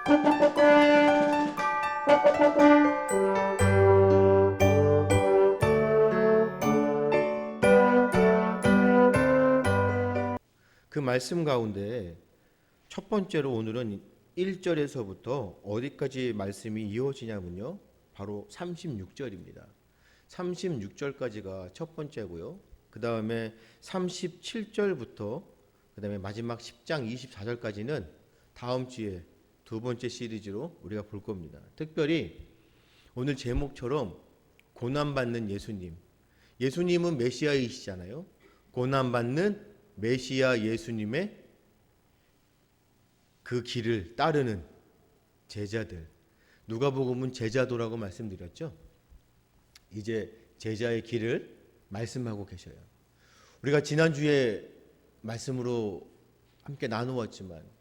그 말씀 가운데 첫 번째로 오늘은 1절에서부터 어디까지 말씀이 이어지냐면요. 바로 36절입니다. 36절까지가 첫 번째고요. 그 다음에 37절부터 그 다음에 마지막 10장 24절까지는 다음 주에 두 번째 시리즈로 우리가 볼 겁니다. 특별히 오늘 제목처럼 고난받는 예수님. 예수님은 메시아이시잖아요. 고난받는 메시아 예수님의 그 길을 따르는 제자들. 누가복음은 제자도라고 말씀드렸죠. 이제 제자의 길을 말씀하고 계셔요. 우리가 지난주에 말씀으로 함께 나누었지만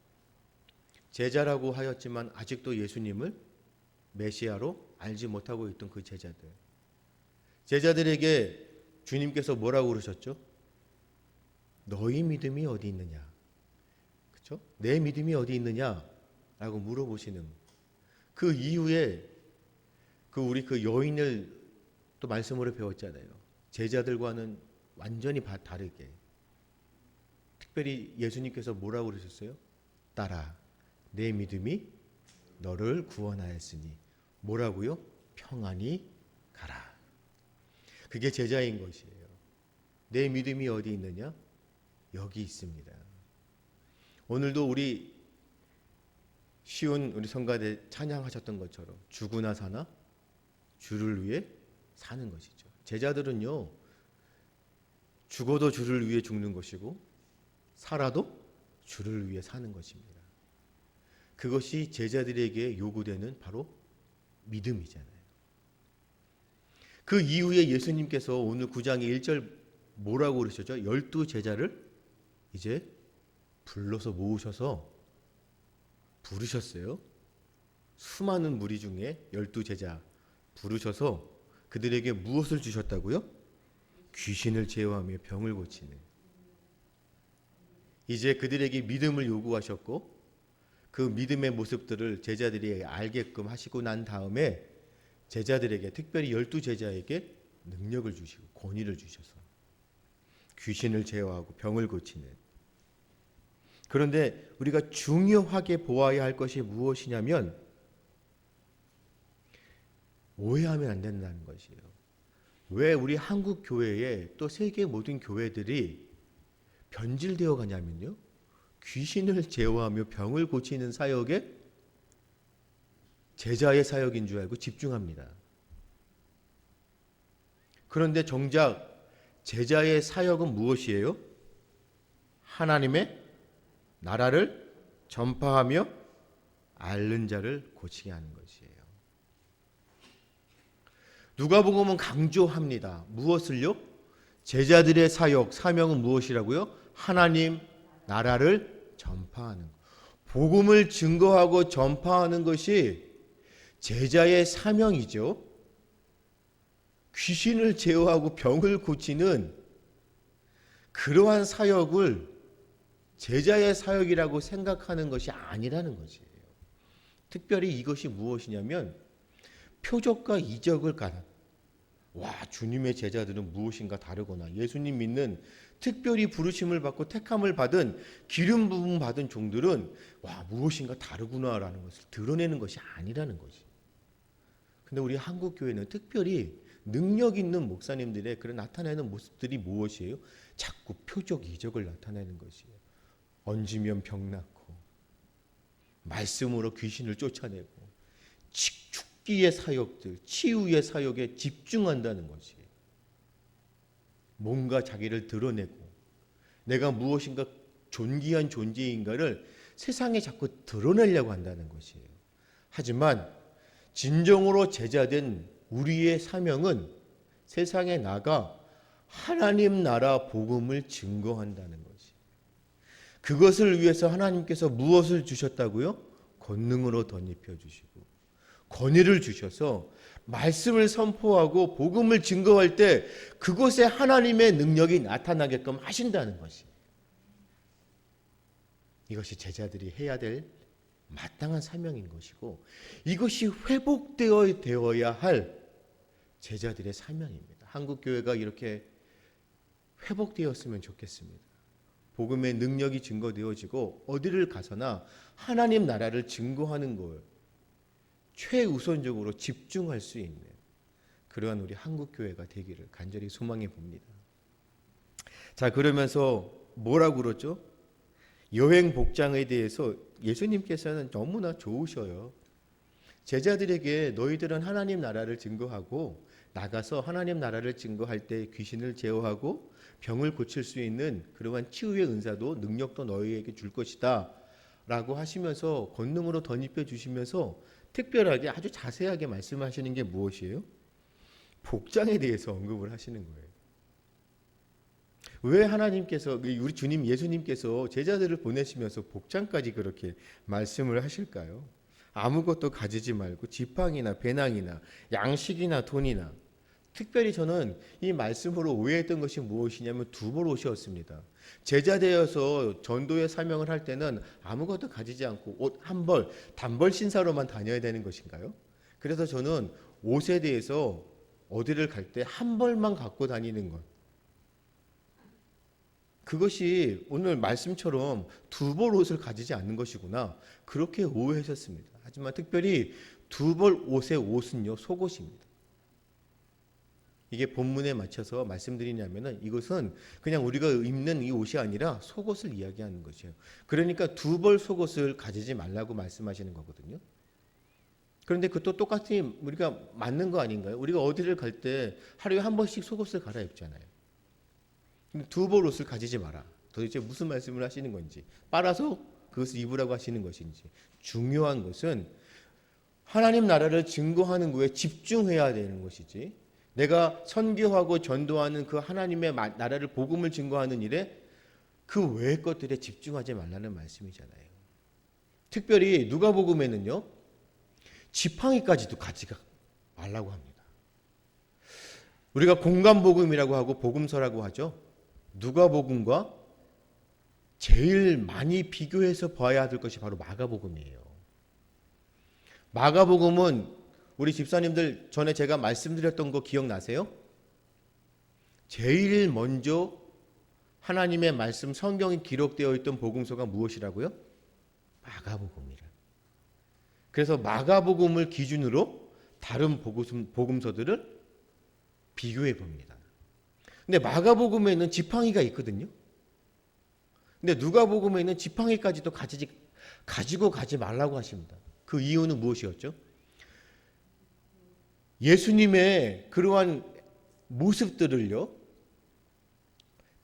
제자라고 하였지만 아직도 예수님을 메시아로 알지 못하고 있던 그 제자들. 제자들에게 주님께서 뭐라고 그러셨죠? 너희 믿음이 어디 있느냐? 그렇죠? 내 믿음이 어디 있느냐라고 물어보시는 그 이후에 우리 그 여인을 또 말씀으로 배웠잖아요. 제자들과는 완전히 다르게. 특별히 예수님께서 뭐라고 그러셨어요? 따라 내 믿음이 너를 구원하였으니 뭐라고요? 평안히 가라. 그게 제자인 것이에요. 내 믿음이 어디 있느냐? 여기 있습니다. 오늘도 우리 쉬운 우리 성가대 찬양하셨던 것처럼 죽으나 사나 주를 위해 사는 것이죠. 제자들은요, 죽어도 주를 위해 죽는 것이고 살아도 주를 위해 사는 것입니다. 그것이 제자들에게 요구되는 바로 믿음이잖아요. 그 이후에 예수님께서 오늘 9장의 1절 뭐라고 그러셨죠? 12제자를 이제 불러서 모으셔서 부르셨어요. 수많은 무리 중에 12제자 부르셔서 그들에게 무엇을 주셨다고요? 귀신을 제어하며 병을 고치는. 이제 그들에게 믿음을 요구하셨고 그 믿음의 모습들을 제자들이 알게끔 하시고 난 다음에 제자들에게 특별히 12제자에게 능력을 주시고 권위를 주셔서 귀신을 제어하고 병을 고치는. 그런데 우리가 중요하게 보아야 할 것이 무엇이냐면 오해하면 안 된다는 것이에요. 왜 우리 한국 교회에 또 세계 모든 교회들이 변질되어 가냐면요. 귀신을 제어하며 병을 고치는 사역에 제자의 사역인 줄 알고 집중합니다. 그런데 정작 제자의 사역은 무엇이에요? 하나님의 나라를 전파하며 앓는 자를 고치게 하는 것이에요. 누가복음은 강조합니다. 무엇을요? 제자들의 사역, 사명은 무엇이라고요? 하나님 나라를 전파하는 것. 복음을 증거하고 전파하는 것이 제자의 사명이죠. 귀신을 제어하고 병을 고치는 그러한 사역을 제자의 사역이라고 생각하는 것이 아니라는 것이에요. 특별히 이것이 무엇이냐면 표적과 이적을 가는. 와, 주님의 제자들은 무엇인가 다르구나. 예수님 믿는 특별히 부르심을 받고 택함을 받은 기름 부음 받은 종들은 와, 무엇인가 다르구나라는 것을 드러내는 것이 아니라는 것이. 근데 우리 한국 교회는 특별히 능력 있는 목사님들의 그런 나타내는 모습들이 무엇이에요? 자꾸 표적 이적을 나타내는 것이에요. 얹으면 병 낫고 말씀으로 귀신을 쫓아내고 죽기의 사역들, 치유의 사역에 집중한다는 것이에요. 뭔가 자기를 드러내고 내가 무엇인가 존귀한 존재인가를 세상에 자꾸 드러내려고 한다는 것이에요. 하지만 진정으로 제자된 우리의 사명은 세상에 나가 하나님 나라 복음을 증거한다는 것이에요. 그것을 위해서 하나님께서 무엇을 주셨다고요? 권능으로 덧입혀 주시고 권위를 주셔서 말씀을 선포하고 복음을 증거할 때 그곳에 하나님의 능력이 나타나게끔 하신다는 것이에요. 이것이 제자들이 해야 될 마땅한 사명인 것이고 이것이 회복되어야 할 제자들의 사명입니다. 한국 교회가 이렇게 회복되었으면 좋겠습니다. 복음의 능력이 증거되어지고 어디를 가서나 하나님 나라를 증거하는 걸 최우선적으로 집중할 수 있는 그러한 우리 한국 교회가 되기를 간절히 소망해 봅니다. 자, 그러면서 뭐라고 그러죠? 여행 복장에 대해서 예수님께서는 너무나 좋으셔요. 제자들에게 너희들은 하나님 나라를 증거하고 나가서 하나님 나라를 증거할 때 귀신을 제어하고 병을 고칠 수 있는 그러한 치유의 은사도 능력도 너희에게 줄 것이다 라고 하시면서 권능으로 덧입혀 주시면서 특별하게 아주 자세하게 말씀하시는 게 무엇이에요? 복장에 대해서 언급을 하시는 거예요. 왜 하나님께서 우리 주님 예수님께서 제자들을 보내시면서 복장까지 그렇게 말씀을 하실까요? 아무것도 가지지 말고 지팡이나 배낭이나 양식이나 돈이나, 특별히 저는 이 말씀으로 오해했던 것이 무엇이냐면 두벌 옷이었습니다. 제자 되어서 전도의 사명을 할 때는 아무것도 가지지 않고 옷 한 벌, 단벌 신사로만 다녀야 되는 것인가요? 그래서 저는 옷에 대해서 어디를 갈 때 한 벌만 갖고 다니는 것, 그것이 오늘 말씀처럼 두 벌 옷을 가지지 않는 것이구나, 그렇게 오해하셨습니다. 하지만 특별히 두 벌 옷의 옷은요, 속옷입니다. 이게 본문에 맞춰서 말씀드리냐면은 이것은 그냥 우리가 입는 이 옷이 아니라 속옷을 이야기하는 것이에요. 그러니까 두 벌 속옷을 가지지 말라고 말씀하시는 거거든요. 그런데 그것도 똑같이 우리가 맞는 거 아닌가요? 우리가 어디를 갈 때 하루에 한 번씩 속옷을 갈아입잖아요. 두 벌 옷을 가지지 마라. 도대체 무슨 말씀을 하시는 건지, 빨아서 그것을 입으라고 하시는 것인지. 중요한 것은 하나님 나라를 증거하는 것에 집중해야 되는 것이지, 내가 선교하고 전도하는 그 하나님의 나라를 복음을 증거하는 일에 그 외의 것들에 집중하지 말라는 말씀이잖아요. 특별히 누가복음에는요, 지팡이까지도 가지가 말라고 합니다. 우리가 공간복음이라고 하고 복음서라고 하죠. 누가복음과 제일 많이 비교해서 봐야 될 것이 바로 마가복음이에요. 마가복음은 우리 집사님들 전에 제가 말씀드렸던 거 기억나세요? 제일 먼저 하나님의 말씀 성경이 기록되어 있던 복음서가 무엇이라고요? 마가복음이라. 그래서 마가복음을 기준으로 다른 복음서들을 비교해 봅니다. 근데 마가복음에는 지팡이가 있거든요. 근데 누가복음에는 지팡이까지도 가지고 가지 말라고 하십니다. 그 이유는 무엇이었죠? 예수님의 그러한 모습들을요,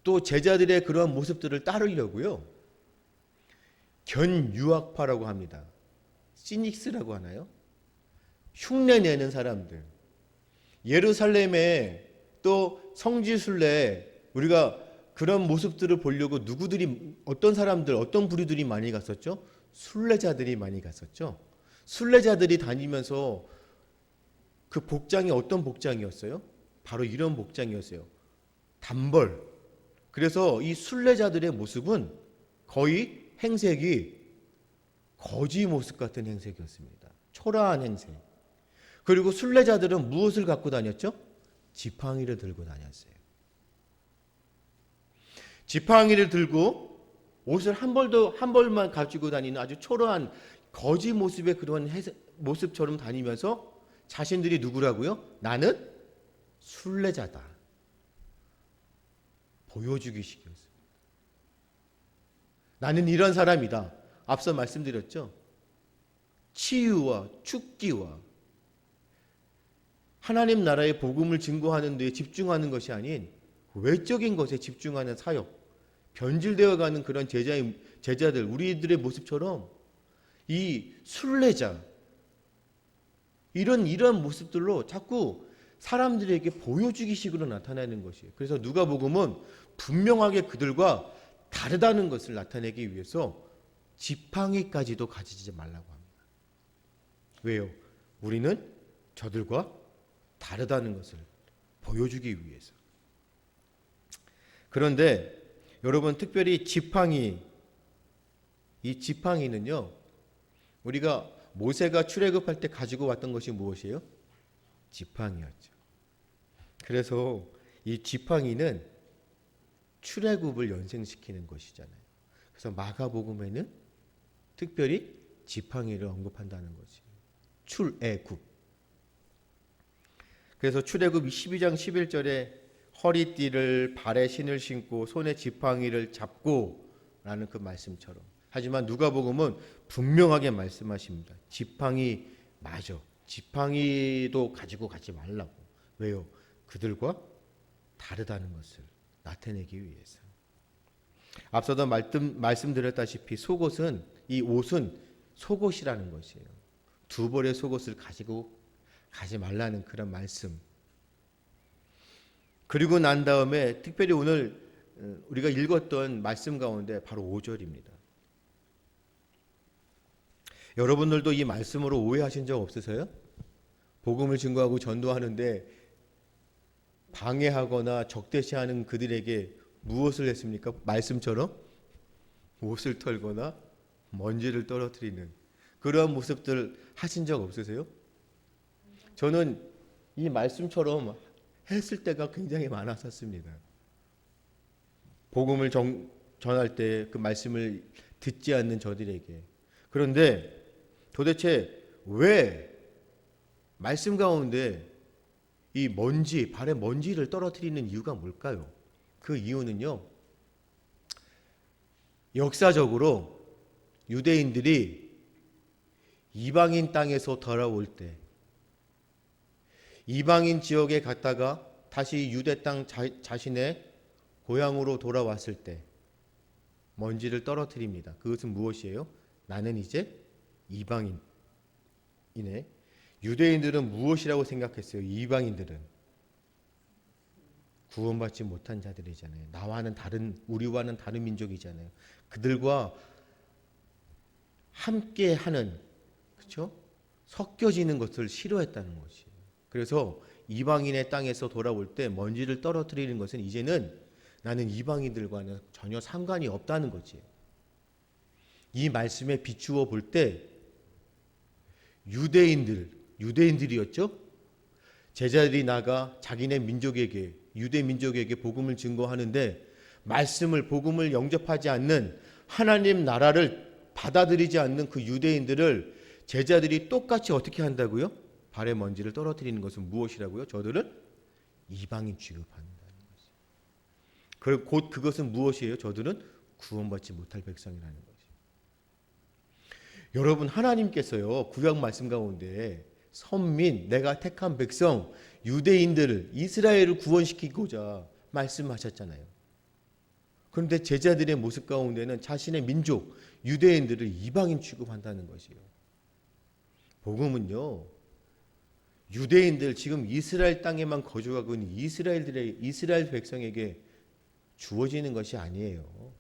또 제자들의 그러한 모습들을 따르려고요, 견유학파라고 합니다. 시닉스라고 하나요? 흉내내는 사람들. 예루살렘에 또 성지순례 우리가 그런 모습들을 보려고 누구들이, 어떤 사람들, 어떤 부류들이 많이 갔었죠? 순례자들이 많이 갔었죠. 순례자들이 다니면서 그 복장이 어떤 복장이었어요? 바로 이런 복장이었어요. 단벌. 그래서 이 순례자들의 모습은 거의 행색이 거지 모습 같은 행색이었습니다. 초라한 행색. 그리고 순례자들은 무엇을 갖고 다녔죠? 지팡이를 들고 다녔어요. 지팡이를 들고 옷을 한 벌만 가지고 다니는 아주 초라한 거지 모습의 그런 모습처럼 다니면서 자신들이 누구라고요? 나는 순례자다. 보여주기 식이었습니다. 나는 이런 사람이다. 앞서 말씀드렸죠. 치유와 축기와 하나님 나라의 복음을 증거하는 데 집중하는 것이 아닌 외적인 것에 집중하는 사역, 변질되어가는 그런 제자들, 우리들의 모습처럼 이 순례자, 이런 모습들로 자꾸 사람들에게 보여주기 식으로 나타나는 것이에요. 그래서 누가복음은 분명하게 그들과 다르다는 것을 나타내기 위해서 지팡이까지도 가지지 말라고 합니다. 왜요? 우리는 저들과 다르다는 것을 보여주기 위해서. 그런데 여러분, 특별히 지팡이, 이 지팡이는요, 우리가 모세가 출애굽할 때 가지고 왔던 것이 무엇이에요? 지팡이였죠. 그래서 이 지팡이는 출애굽을 연생시키는 것이잖아요. 그래서 마가복음에는 특별히 지팡이를 언급한다는 거지. 출애굽. 그래서 출애굽 12장 11절에 허리띠를 발에 신을 신고 손에 지팡이를 잡고 라는 그 말씀처럼. 하지만 누가복음은 분명하게 말씀하십니다. 지팡이 맞아. 지팡이도 가지고 가지 말라고. 왜요? 그들과 다르다는 것을 나타내기 위해서. 앞서도 말씀드렸다시피 속옷은, 이 옷은 속옷이라는 것이에요. 두 벌의 속옷을 가지고 가지 말라는 그런 말씀. 그리고 난 다음에 특별히 오늘 우리가 읽었던 말씀 가운데 바로 5절입니다. 여러분들도 이 말씀으로 오해하신 적 없으세요? 복음을 증거하고 전도하는데 방해하거나 적대시하는 그들에게 무엇을 했습니까? 말씀처럼 옷을 털거나 먼지를 떨어뜨리는 그러한 모습들 하신 적 없으세요? 저는 이 말씀처럼 했을 때가 굉장히 많았었습니다. 복음을 전할 때 그 말씀을 듣지 않는 저들에게. 그런데 도대체 왜 말씀 가운데 이 먼지, 발에 먼지를 떨어뜨리는 이유가 뭘까요? 그 이유는요, 역사적으로 유대인들이 이방인 땅에서 돌아올 때, 이방인 지역에 갔다가 다시 유대 땅 자신의 고향으로 돌아왔을 때 먼지를 떨어뜨립니다. 그것은 무엇이에요? 나는 이제 이방인이네. 유대인들은 무엇이라고 생각했어요? 이방인들은 구원받지 못한 자들이잖아요. 우리와는 다른 민족이잖아요. 그들과 함께하는, 그렇죠? 섞여지는 것을 싫어했다는 것이. 그래서 이방인의 땅에서 돌아올 때 먼지를 떨어뜨리는 것은 이제는 나는 이방인들과는 전혀 상관이 없다는 거지. 이 말씀에 비추어 볼 때 유대인들이었죠. 제자들이 나가 자기네 민족에게, 유대 민족에게 복음을 증거하는데 복음을 영접하지 않는, 하나님 나라를 받아들이지 않는 그 유대인들을 제자들이 똑같이 어떻게 한다고요? 발에 먼지를 떨어뜨리는 것은 무엇이라고요? 저들은 이방인 취급한다는 것이죠. 그리고 곧 그것은 무엇이에요? 저들은 구원받지 못할 백성이라는 거죠. 여러분, 하나님께서요, 구약 말씀 가운데 선민, 내가 택한 백성, 유대인들을, 이스라엘을 구원시키고자 말씀하셨잖아요. 그런데 제자들의 모습 가운데는 자신의 민족, 유대인들을 이방인 취급한다는 것이에요. 복음은요, 유대인들, 지금 이스라엘 땅에만 거주하고 있는 이스라엘 백성에게 주어지는 것이 아니에요.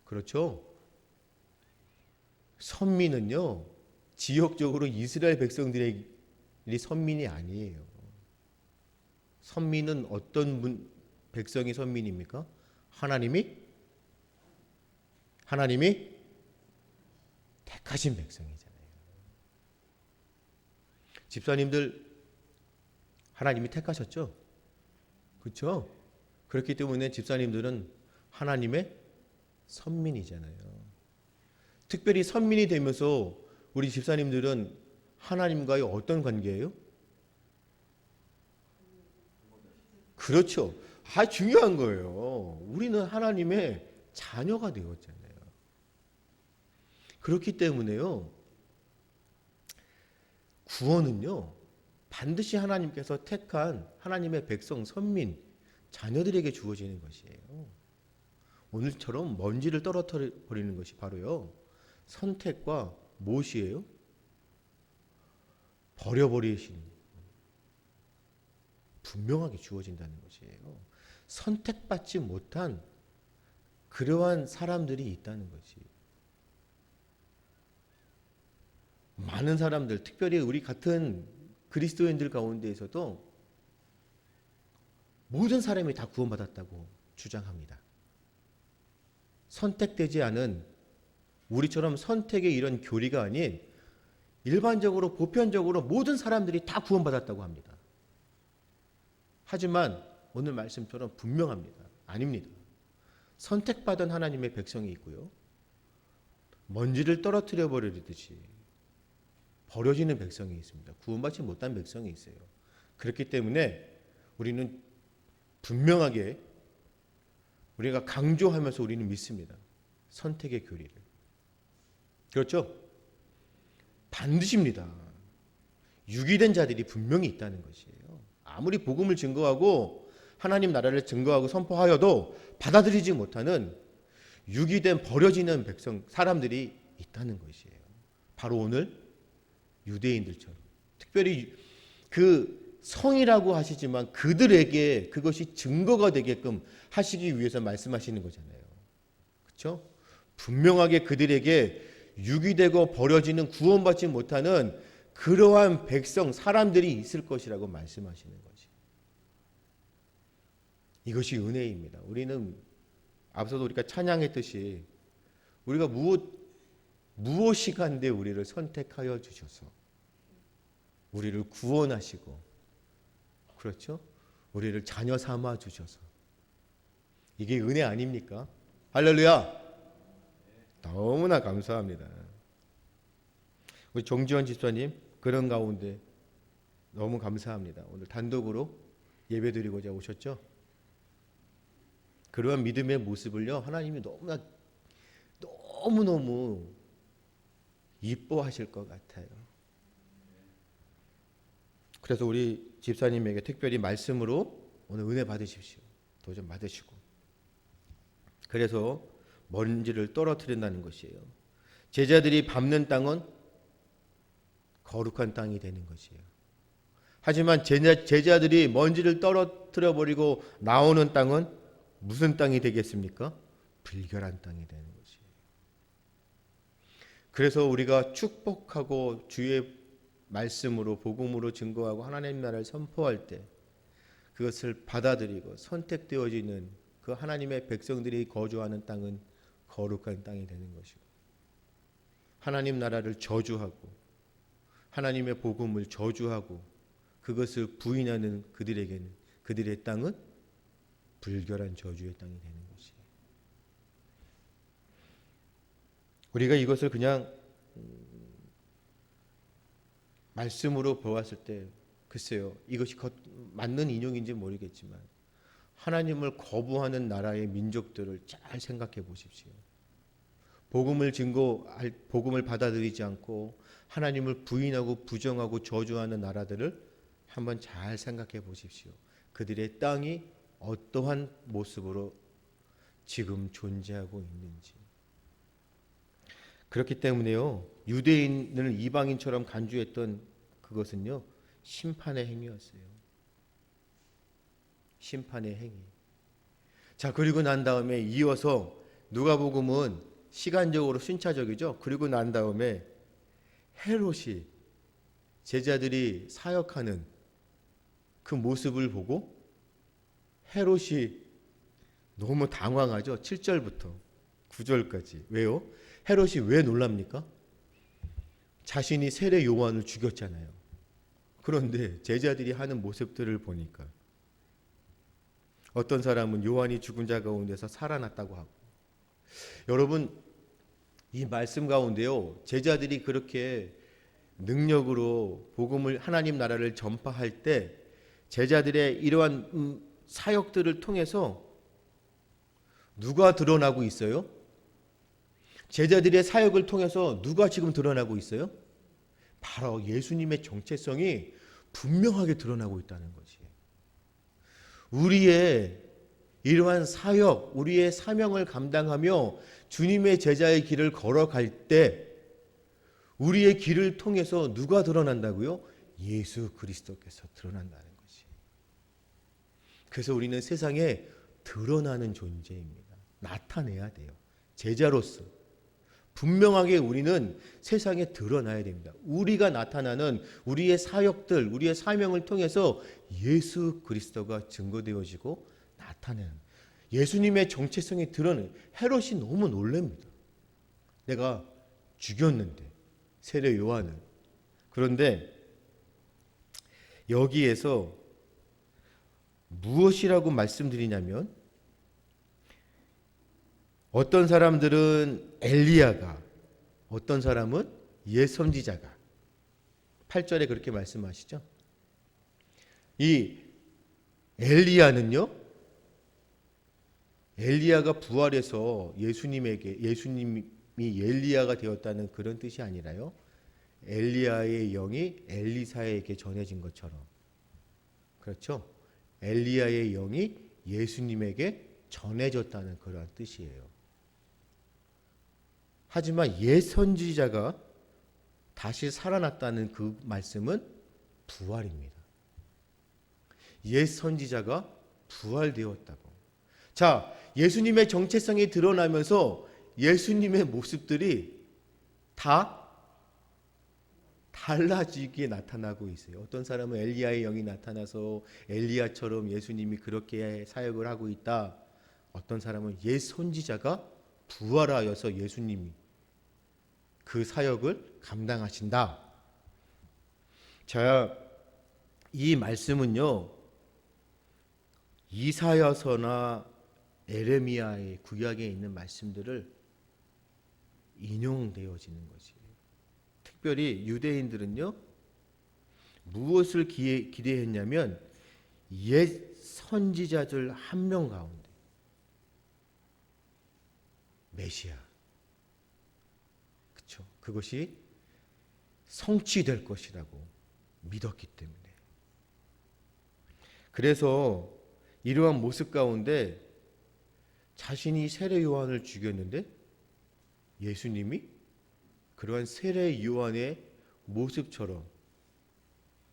그렇죠? 선민은요, 지역적으로 이스라엘 백성들이 선민이 아니에요. 선민은 어떤 백성이 선민입니까? 하나님이 택하신 백성이잖아요. 집사님들 하나님이 택하셨죠? 그렇죠? 그렇기 때문에 집사님들은 하나님의 선민이잖아요. 특별히 선민이 되면서 우리 집사님들은 하나님과의 어떤 관계예요? 그렇죠. 중요한 거예요. 우리는 하나님의 자녀가 되었잖아요. 그렇기 때문에요, 구원은요, 반드시 하나님께서 택한 하나님의 백성, 선민, 자녀들에게 주어지는 것이에요. 오늘처럼 먼지를 떨어뜨려 버리는 것이 바로요, 선택과 무엇이에요? 버려버리신, 분명하게 주어진다는 것이에요. 선택받지 못한 그러한 사람들이 있다는 거지. 많은 사람들, 특별히 우리 같은 그리스도인들 가운데에서도 모든 사람이 다 구원받았다고 주장합니다. 선택되지 않은, 우리처럼 선택의 이런 교리가 아닌 일반적으로 보편적으로 모든 사람들이 다 구원받았다고 합니다. 하지만 오늘 말씀처럼 분명합니다. 아닙니다. 선택받은 하나님의 백성이 있고요. 먼지를 떨어뜨려 버리듯이 버려지는 백성이 있습니다. 구원받지 못한 백성이 있어요. 그렇기 때문에 우리는 분명하게 우리가 강조하면서 우리는 믿습니다. 선택의 교리를. 그렇죠? 반드시입니다. 유기된 자들이 분명히 있다는 것이에요. 아무리 복음을 증거하고 하나님 나라를 증거하고 선포하여도 받아들이지 못하는 유기된 버려지는 백성 사람들이 있다는 것이에요. 바로 오늘 유대인들처럼 특별히 그 성이라고 하시지만 그들에게 그것이 증거가 되게끔 하시기 위해서 말씀하시는 거잖아요. 그렇죠? 분명하게 그들에게 유기되고 버려지는 구원받지 못하는 그러한 백성 사람들이 있을 것이라고 말씀하시는 거지. 이것이 은혜입니다. 우리는 앞서도 우리가 찬양했듯이 우리가 무엇이 간데 우리를 선택하여 주셔서 우리를 구원하시고 그렇죠? 우리를 자녀 삼아 주셔서 이게 은혜 아닙니까? 할렐루야. 너무나 감사합니다. 우리 정지원 집사님 그런 가운데 너무 감사합니다. 오늘 단독으로 예배드리고자 오셨죠? 그러한 믿음의 모습을요 하나님이 너무너무 이뻐하실 것 같아요. 그래서 우리 집사님에게 특별히 말씀으로 오늘 은혜 받으십시오. 도전 받으시고 그래서 먼지를 떨어뜨린다는 것이에요. 제자들이 밟는 땅은 거룩한 땅이 되는 것이에요. 하지만 제자들이 먼지를 떨어뜨려 버리고 나오는 땅은 무슨 땅이 되겠습니까? 불결한 땅이 되는 것이에요. 그래서 우리가 축복하고 주의 말씀으로 복음으로 증거하고 하나님 나라를 선포할 때 그것을 받아들이고 선택되어지는 그 하나님의 백성들이 거주하는 땅은 거룩한 땅이 되는 것이고 하나님 나라를 저주하고 하나님의 복음을 저주하고 그것을 부인하는 그들에게는 그들의 땅은 불결한 저주의 땅이 되는 것이에요. 우리가 이것을 그냥 말씀으로 보았을 때 글쎄요 이것이 맞는 인용인지 모르겠지만 하나님을 거부하는 나라의 민족들을 잘 생각해 보십시오. 복음을 받아들이지 않고 하나님을 부인하고 부정하고 저주하는 나라들을 한번 잘 생각해 보십시오. 그들의 땅이 어떠한 모습으로 지금 존재하고 있는지. 그렇기 때문에요. 유대인을 이방인처럼 간주했던 그것은요. 심판의 행위였어요. 심판의 행위. 자, 그리고 난 다음에 이어서 누가복음은 시간적으로 순차적이죠. 그리고 난 다음에 헤롯이 제자들이 사역하는 그 모습을 보고 헤롯이 너무 당황하죠. 7절부터 9절까지. 왜요? 헤롯이 왜 놀랍니까? 자신이 세례 요한을 죽였잖아요. 그런데 제자들이 하는 모습들을 보니까 어떤 사람은 요한이 죽은 자 가운데서 살아났다고 하고 여러분 이 말씀 가운데요. 제자들이 그렇게 능력으로 복음을 하나님 나라를 전파할 때 제자들의 이러한 사역들을 통해서 누가 드러나고 있어요? 제자들의 사역을 통해서 누가 지금 드러나고 있어요? 바로 예수님의 정체성이 분명하게 드러나고 있다는 것이에요. 우리의 이러한 사역, 우리의 사명을 감당하며 주님의 제자의 길을 걸어갈 때 우리의 길을 통해서 누가 드러난다고요? 예수 그리스도께서 드러난다는 것이에요. 그래서 우리는 세상에 드러나는 존재입니다. 나타내야 돼요. 제자로서. 분명하게 우리는 세상에 드러나야 됩니다. 우리가 나타나는 우리의 사역들, 우리의 사명을 통해서 예수 그리스도가 증거되어지고 나타내는 예수님의 정체성이 드러나는 헤롯이 너무 놀랍니다. 내가 죽였는데 세례 요한을 그런데 여기에서 무엇이라고 말씀드리냐면, 어떤 사람들은 엘리야가, 어떤 사람은 옛 선지자가, 8절에 그렇게 말씀하시죠. 이 엘리야는요, 엘리야가 부활해서 예수님이 엘리야가 되었다는 그런 뜻이 아니라요, 엘리야의 영이 엘리사에게 전해진 것처럼, 그렇죠? 엘리야의 영이 예수님에게 전해졌다는 그런 뜻이에요. 하지만 옛 선지자가 다시 살아났다는 그 말씀은 부활입니다. 옛 선지자가 부활되었다고. 자, 예수님의 정체성이 드러나면서 예수님의 모습들이 다 달라지게 나타나고 있어요. 어떤 사람은 엘리야의 영이 나타나서 엘리야처럼 예수님이 그렇게 사역을 하고 있다. 어떤 사람은 옛 선지자가 부활하여서 예수님이 그 사역을 감당하신다. 자, 이 말씀은요, 이사야서나 에레미야의 구약에 있는 말씀들을 인용되어지는 것이에요. 특별히 유대인들은요, 무엇을 기대했냐면 옛 선지자들 한 명 가운데 메시아, 그렇죠? 그것이 성취될 것이라고 믿었기 때문에. 그래서 이러한 모습 가운데 자신이 세례 요한을 죽였는데 예수님이 그러한 세례 요한의 모습처럼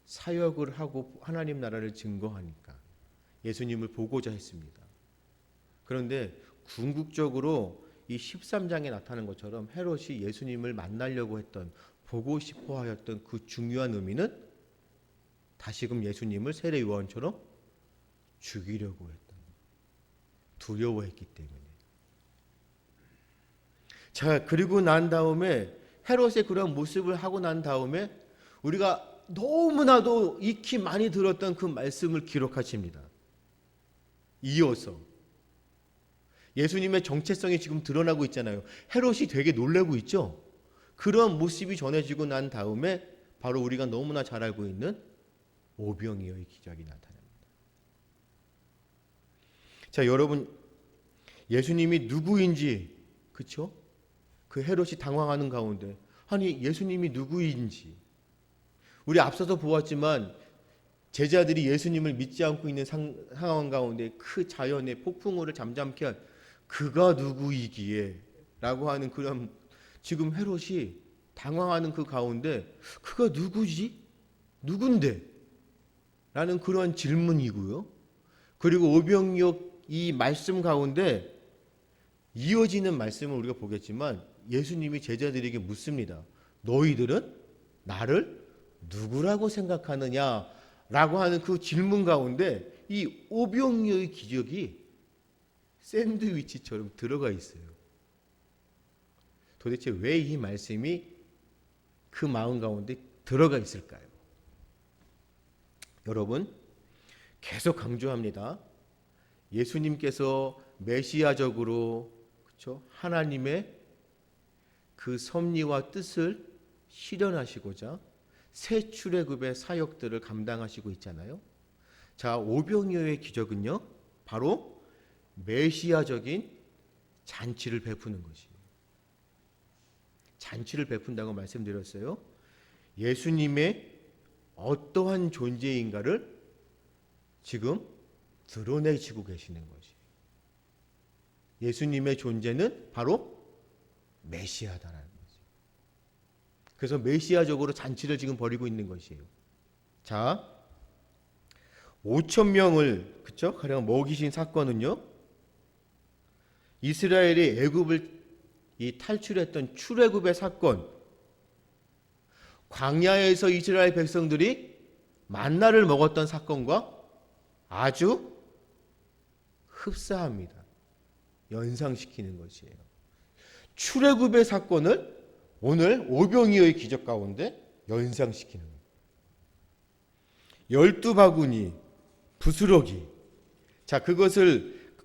사역을 하고 하나님 나라를 증거하니까 예수님을 보고자 했습니다. 그런데 궁극적으로 이 13장에 나타난 것처럼 헤롯이 예수님을 만나려고 했던, 보고 싶어 하였던 그 중요한 의미는 다시금 예수님을 세례 요한처럼 죽이려고 했던, 두려워했기 때문에. 자, 그리고 난 다음에 헤롯의 그런 모습을 하고 난 다음에 우리가 너무나도 익히 많이 들었던 그 말씀을 기록하십니다. 이어서 예수님의 정체성이 지금 드러나고 있잖아요. 헤롯이 되게 놀라고 있죠. 그런 모습이 전해지고 난 다음에 바로 우리가 너무나 잘 알고 있는 오병이어의 기적이 나타납니다. 자, 여러분, 예수님이 누구인지, 그렇죠? 그 헤롯이 당황하는 가운데, 아니 예수님이 누구인지, 우리 앞서서 보았지만 제자들이 예수님을 믿지 않고 있는 상황 가운데 그 자연의 폭풍우를 잠잠케 한 그가 누구이기에 라고 하는 그런, 지금 헤롯이 당황하는 그 가운데 그가 누구지? 누군데? 라는 그런 질문이고요. 그리고 오병이어 이 말씀 가운데 이어지는 말씀을 우리가 보겠지만 예수님이 제자들에게 묻습니다. 너희들은 나를 누구라고 생각하느냐? 라고 하는 그 질문 가운데 이 오병이어의 기적이 샌드위치처럼 들어가 있어요. 도대체 왜 이 말씀이 그 마음 가운데 들어가 있을까요? 여러분, 계속 강조합니다. 예수님께서 메시아적으로, 그렇죠? 하나님의 그 섭리와 뜻을 실현하시고자 새 출애굽의 사역들을 감당하시고 있잖아요. 자, 오병이어의 기적은요, 바로 메시아적인 잔치를 베푸는 것이에요. 잔치를 베푼다고 말씀드렸어요. 예수님의 어떠한 존재인가를 지금 드러내시고 계시는 것이에요. 예수님의 존재는 바로 메시아다라는 거죠. 그래서 메시아적으로 잔치를 지금 벌이고 있는 것이에요. 자, 5천 명을 그쵸? 가령 먹이신 사건은요, 이스라엘이 애굽을 탈출했던 출애굽의 사건, 광야에서 이스라엘 백성들이 만나를 먹었던 사건과 아주 흡사합니다. 연상시키는 것이에요. 출애굽의 사건을 오늘 오병이어의 기적 가운데 연상시키는 거예요. 12바구니 부스러기. 자, 그것을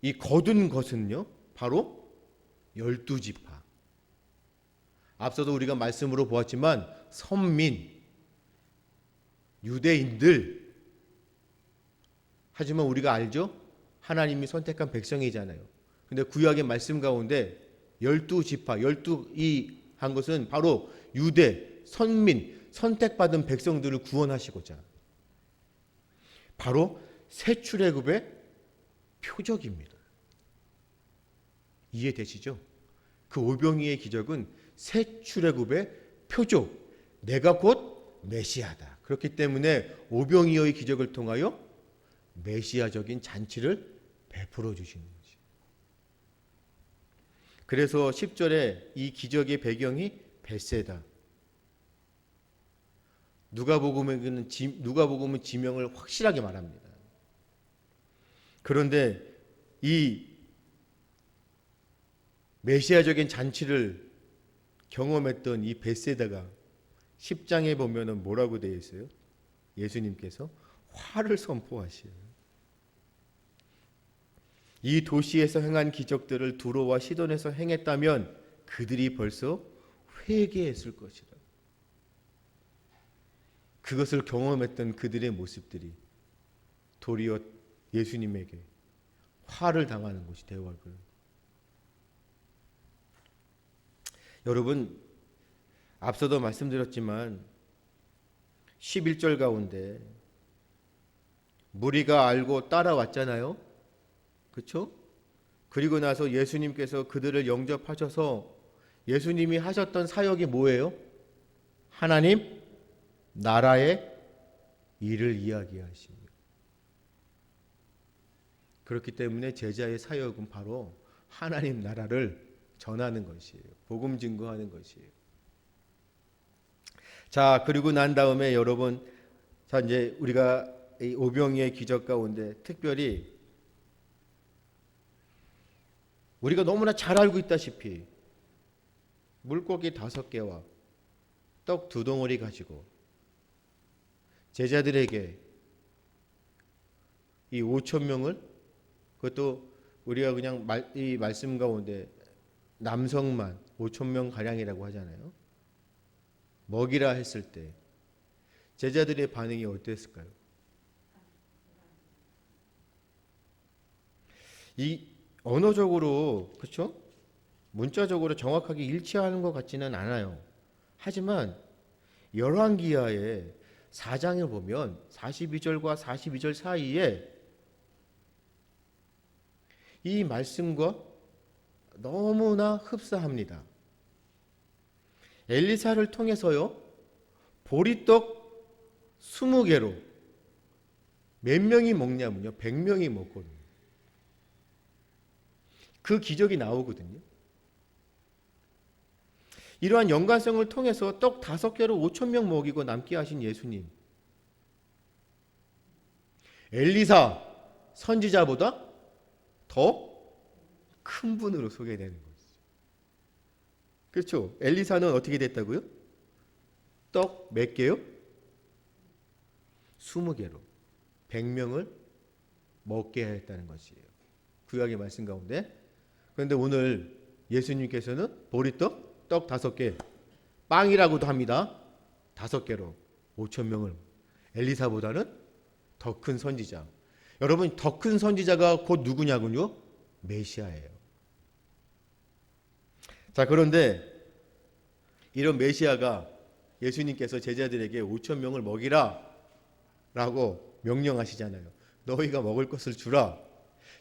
이 거둔 것은요 바로 12지파. 앞서도 우리가 말씀으로 보았지만 선민, 유대인들. 하지만 우리가 알죠? 하나님이 선택한 백성이잖아요. 근데 구약의 말씀 가운데 12지파, 12이 한 것은 바로 유대, 선민, 선택받은 백성들을 구원하시고자 바로 새 출애굽의 표적입니다. 이해되시죠? 그 오병이의 기적은 새 출애굽의 표적, 내가 곧 메시아다. 그렇기 때문에 오병이어의 기적을 통하여 메시아적인 잔치를 베풀어 주시는 거지. 그래서 10절에 이 기적의 배경이 벳세다. 누가복음은 지명을 확실하게 말합니다. 그런데 이 메시아적인 잔치를 경험했던 이 벳세다가 10장에 보면은 뭐라고 되어 있어요? 예수님께서 화를 선포하시요. 이 도시에서 행한 기적들을 두로와 시돈에서 행했다면 그들이 벌써 회개했을 것이라. 그것을 경험했던 그들의 모습들이 도리어 예수님에게 화를 당하는 것이 되어가고요. 여러분, 앞서도 말씀드렸지만 11절 가운데 무리가 알고 따라왔잖아요. 그렇죠? 그리고 나서 예수님께서 그들을 영접하셔서 예수님이 하셨던 사역이 뭐예요? 하나님 나라의 일을 이야기하십니다. 그렇기 때문에 제자의 사역은 바로 하나님 나라를 전하는 것이에요. 복음 증거하는 것이에요. 자, 그리고 난 다음에 여러분, 자 이제 우리가 이 오병이의 기적 가운데 특별히 우리가 너무나 잘 알고 있다시피 물고기 5개와 떡 2덩어리 가지고 제자들에게 이 5,000명을, 그것도 우리가 그냥 이 말씀 가운데 남성만 5,000명 가량이라고 하잖아요. 먹이라 했을 때 제자들의 반응이 어땠을까요? 이 언어적으로, 그렇죠? 문자적으로 정확하게 일치하는 것 같지는 않아요. 하지만 열왕기하의 4장을 보면 42절과 42절 사이에 이 말씀과 너무나 흡사합니다. 엘리사를 통해서요, 보리떡 20개로 몇 명이 먹냐면요, 100명이 먹거든요. 그 기적이 나오거든요. 이러한 연관성을 통해서 떡 5개로 5,000명 먹이고 남게 하신 예수님, 엘리사 선지자보다 더 큰 분으로 소개되는 거죠. 그렇죠? 엘리사는 어떻게 됐다고요? 떡 몇 개요? 20개로 100명을 먹게 했다는 것이에요. 구약의 말씀 가운데. 그런데 오늘 예수님께서는 보리떡 떡 5개, 빵이라고도 합니다. 5개로 5,000명을. 엘리사보다는 더 큰 선지자. 여러분, 더 큰 선지자가 곧 누구냐군요? 메시아예요. 자, 그런데 이런 메시아가 예수님께서 제자들에게 5,000명을 먹이라 라고 명령하시잖아요. 너희가 먹을 것을 주라.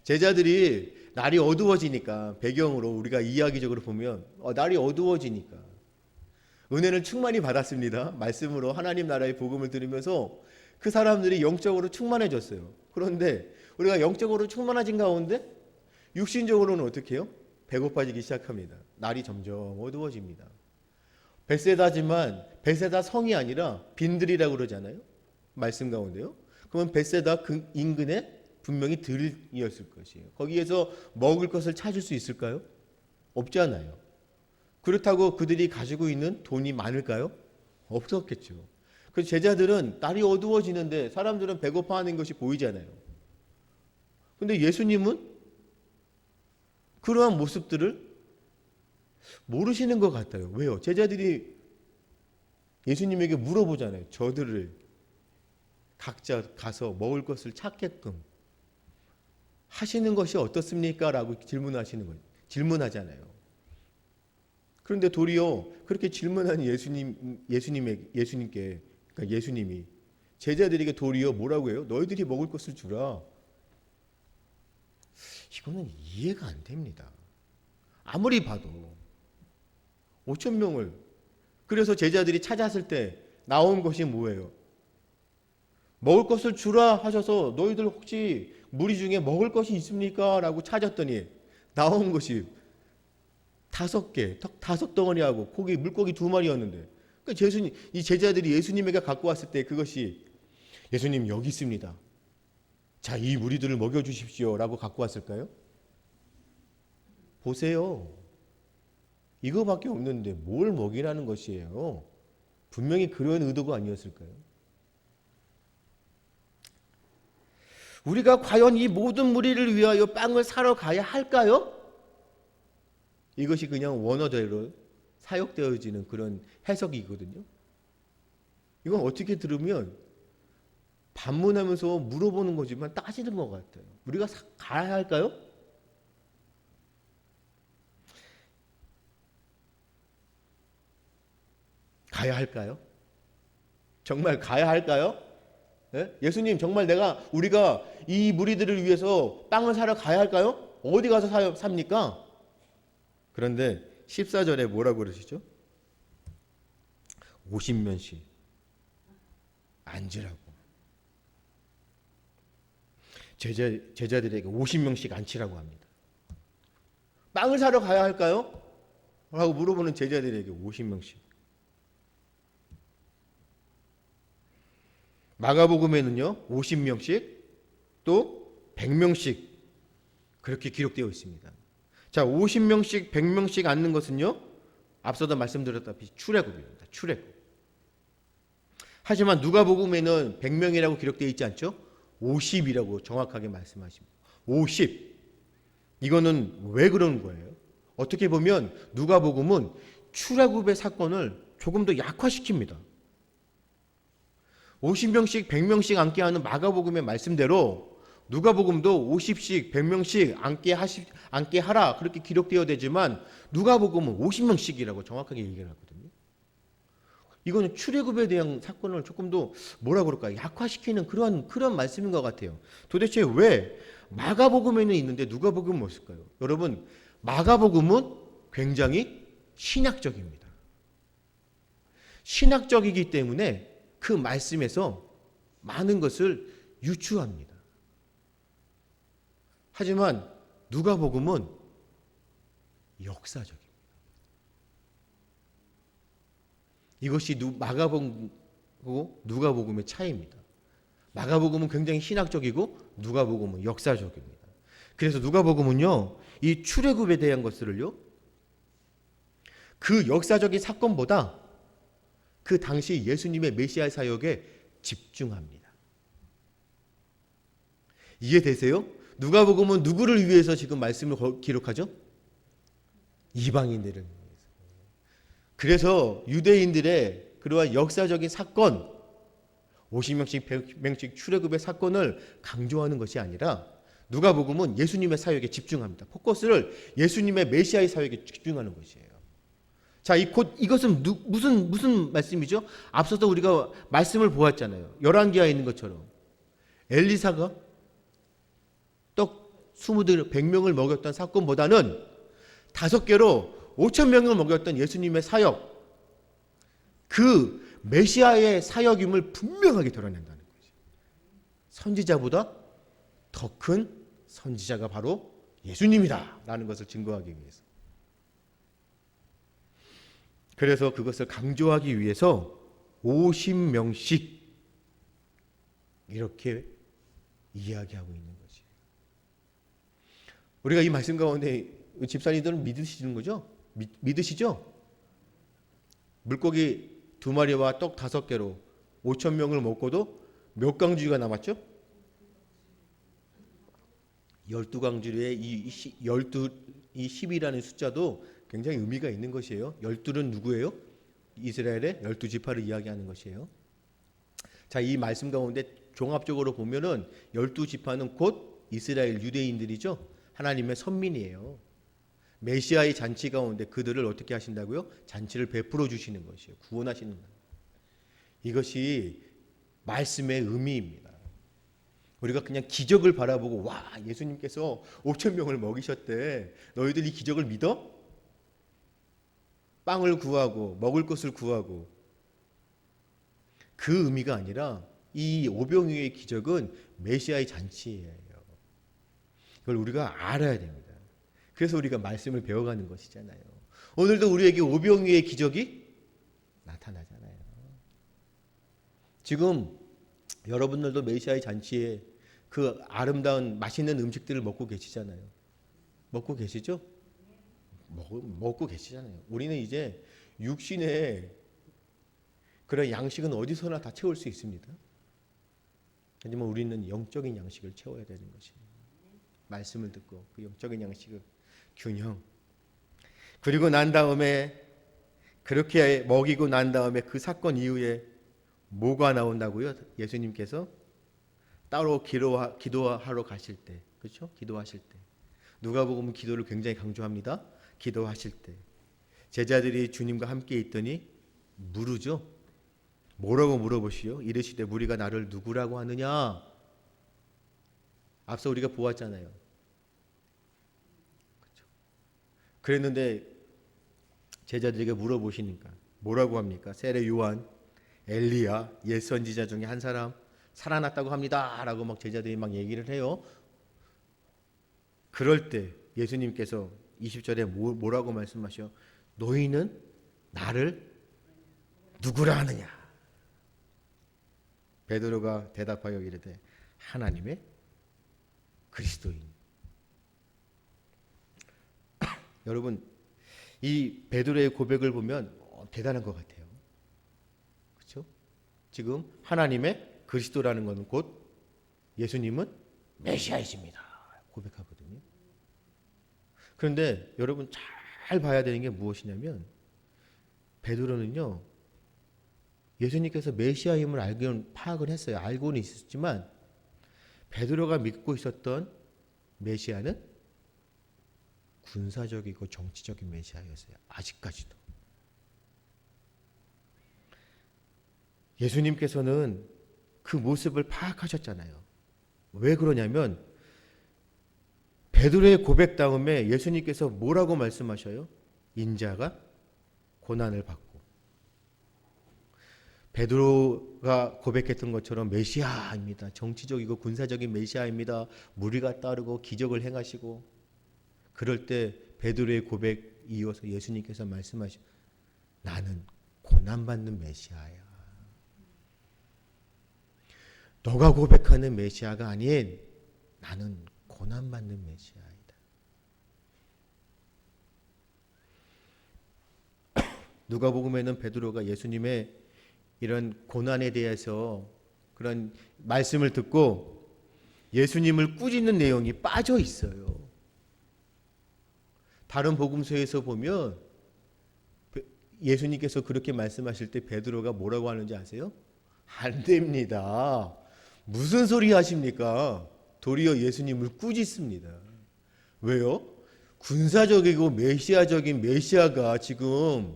제자들이 날이 어두워지니까, 배경으로 우리가 이야기적으로 보면 날이 어두워지니까 은혜를 충만히 받았습니다. 말씀으로 하나님 나라의 복음을 들으면서 그 사람들이 영적으로 충만해졌어요. 그런데 우리가 영적으로 충만해진 가운데 육신적으로는 어떻게 해요? 배고파지기 시작합니다. 날이 점점 어두워집니다. 벳세다지만 벳세다 성이 아니라 빈들이라고 그러잖아요. 말씀 가운데요. 그러면 벳세다 그 인근에 분명히 들이었을 것이에요. 거기에서 먹을 것을 찾을 수 있을까요? 없잖아요. 그렇다고 그들이 가지고 있는 돈이 많을까요? 없었겠죠. 그래서 제자들은 날이 어두워지는데 사람들은 배고파하는 것이 보이잖아요. 근데 예수님은 그러한 모습들을 모르시는 것 같아요. 왜요? 제자들이 예수님에게 물어보잖아요. 저들을 각자 가서 먹을 것을 찾게끔 하시는 것이 어떻습니까? 라고 질문하잖아요. 그런데 도리어 그렇게 질문한 예수님께, 그러니까 예수님이 제자들에게 도리어 뭐라고 해요? 너희들이 먹을 것을 주라. 이거는 이해가 안 됩니다. 아무리 봐도 5천 명을, 그래서 제자들이 찾았을 때 나온 것이 뭐예요? 먹을 것을 주라 하셔서 너희들 혹시 무리 중에 먹을 것이 있습니까? 라고 찾았더니 나온 것이 5개, 턱 5덩어리하고 물고기 2마리였는데, 그러니까 이 제자들이 예수님에게 갖고 왔을 때 그것이 예수님 여기 있습니다. 자, 이 무리들을 먹여주십시오 라고 갖고 왔을까요? 보세요. 이거밖에 없는데 뭘 먹이라는 것이에요. 분명히 그런 의도가 아니었을까요? 우리가 과연 이 모든 무리를 위하여 빵을 사러 가야 할까요? 이것이 그냥 원어대로 사역되어지는 그런 해석이거든요. 이건 어떻게 들으면 반문하면서 물어보는 거지만 따지는 것 같아요. 우리가 가야 할까요? 가야 할까요? 정말 가야 할까요? 예수님, 정말 우리가 이 무리들을 위해서 빵을 사러 가야 할까요? 어디 가서 삽니까? 그런데 14절에 뭐라고 그러시죠? 50면씩 앉으라고. 제자들에게 50명씩 앉히라고 합니다. 빵을 사러 가야 할까요? 라고 물어보는 제자들에게 50명씩. 마가복음에는요 50명씩 또 100명씩 그렇게 기록되어 있습니다. 자, 50명씩 100명씩 앉는 것은요 앞서도 말씀드렸다시피 출애굽입니다. 출애굽. 하지만 누가복음에는 100명이라고 기록되어 있지 않죠? 50이라고 정확하게 말씀하십니다. 50. 이거는 왜 그런 거예요? 어떻게 보면 누가복음은 출애굽의 사건을 조금 더 약화시킵니다. 50명씩 100명씩 앉게 하는 마가복음의 말씀대로 누가복음도 50씩 100명씩 앉게 하라 그렇게 기록되어 되지만 누가복음은 50명씩이라고 정확하게 얘기를 하거든요. 이거는 출애굽에 대한 사건을 조금 더 약화시키는 그런 말씀인 것 같아요. 도대체 왜 마가복음에는 있는데 누가복음은 없을까요? 여러분, 마가복음은 굉장히 신학적입니다. 신학적이기 때문에 그 말씀에서 많은 것을 유추합니다. 하지만 누가복음은 역사적입니다. 이것이 마가복음하고 누가복음의 차이입니다. 마가복음은 굉장히 신학적이고 누가복음은 역사적입니다. 그래서 누가복음은요, 이 출애굽에 대한 것들을요, 그 역사적인 사건보다 그 당시 예수님의 메시아 사역에 집중합니다. 이해되세요? 누가복음은 누구를 위해서 지금 말씀을 기록하죠? 이방인들을 위해서. 그래서 유대인들의 그러한 역사적인 사건, 50명씩 100명씩 출애굽의 사건을 강조하는 것이 아니라 누가복음은 예수님의 사역에 집중합니다. 포커스를 예수님의 메시아의 사역에 집중하는 것이에요. 자, 이것은 무슨 말씀이죠? 앞서서 우리가 말씀을 보았잖아요. 열왕기하에 있는 것처럼 엘리사가 떡 20들 100명을 먹였던 사건보다는 5개로 5,000명을 먹였던 예수님의 사역, 그 메시아의 사역임을 분명하게 드러낸다는 거죠. 선지자보다 더 큰 선지자가 바로 예수님이다 라는 것을 증거하기 위해서. 그래서 그것을 강조하기 위해서 50명씩 이렇게 이야기하고 있는 거지. 우리가 이 말씀 가운데 집사님들은 믿으시는 거죠? 믿으시죠? 물고기 2마리와 떡 5개로 5천 명을 먹고도 몇 강주가 남았죠? 12강주의 이 10이라는 숫자도 굉장히 의미가 있는 것이에요. 12는 누구예요? 이스라엘의 12지파를 이야기하는 것이에요. 자, 이 말씀 가운데 종합적으로 보면은 12지파는 곧 이스라엘 유대인들이죠. 하나님의 선민이에요. 메시아의 잔치 가운데 그들을 어떻게 하신다고요? 잔치를 베풀어 주시는 것이에요. 구원하시는 것. 이것이 말씀의 의미입니다. 우리가 그냥 기적을 바라보고 와, 예수님께서 5천 명을 먹이셨대. 너희들 이 기적을 믿어? 빵을 구하고 먹을 것을 구하고, 그 의미가 아니라 이 오병이어의 기적은 메시아의 잔치예요. 이걸 우리가 알아야 됩니다. 그래서 우리가 말씀을 배워가는 것이잖아요. 오늘도 우리에게 오병이어의 기적이 나타나잖아요. 지금 여러분들도 메시아의 잔치에 그 아름다운 맛있는 음식들을 먹고 계시잖아요. 먹고 계시죠? 먹고 계시잖아요. 우리는 이제 육신의 그런 양식은 어디서나 다 채울 수 있습니다. 하지만 우리는 영적인 양식을 채워야 되는 것입니다. 말씀을 듣고 그 영적인 양식을 균형. 그리고 난 다음에, 그렇게 먹이고 난 다음에 그 사건 이후에 뭐가 나온다고요? 예수님께서 따로 기도하러 가실 때, 그렇죠? 기도하실 때, 누가복음은 기도를 굉장히 강조합니다. 기도하실 때 제자들이 주님과 함께 있더니 물으죠. 뭐라고 물어보시요? 이르시되 무리가 나를 누구라고 하느냐? 앞서 우리가 보았잖아요. 그렇죠? 그랬는데 제자들에게 물어보시니까 뭐라고 합니까? 세례 요한, 엘리야, 옛 선지자 중에 한 사람 살아났다고 합니다 라고 막 제자들이 막 얘기를 해요. 그럴 때 예수님께서 20절에 뭐라고 말씀하셔? 너희는 나를 누구라 하느냐? 베드로가 대답하여 이르되 하나님의 그리스도인. 여러분, 이 베드로의 고백을 보면 대단한 것 같아요. 그렇죠? 지금 하나님의 그리스도라는 것은 곧 예수님은 메시아이십니다 고백하거든요. 그런데 여러분 잘 봐야 되는 게 무엇이냐면, 베드로는요, 예수님께서 메시아임을 알고는 파악을 했어요. 알고는 있었지만 베드로가 믿고 있었던 메시아는 군사적이고 정치적인 메시아였어요. 아직까지도. 예수님께서는 그 모습을 파악하셨잖아요. 왜 그러냐면 베드로의 고백 다음에 예수님께서 뭐라고 말씀하셔요? 인자가 고난을 받고, 베드로가 고백했던 것처럼 메시아입니다. 정치적이고 군사적인 메시아입니다. 무리가 따르고 기적을 행하시고, 그럴 때 베드로의 고백 이어서 예수님께서 말씀하시죠. 나는 고난받는 메시아야. 너가 고백하는 메시아가 아닌 나는 고난받는 메시아이다. 누가복음에는 베드로가 예수님의 이런 고난에 대해서 그런 말씀을 듣고 예수님을 꾸짖는 내용이 빠져 있어요. 다른 복음서에서 보면 예수님께서 그렇게 말씀하실 때 베드로가 뭐라고 하는지 아세요? 안 됩니다. 무슨 소리 하십니까? 도리어 예수님을 꾸짖습니다. 왜요? 군사적이고 메시아적인 메시아가 지금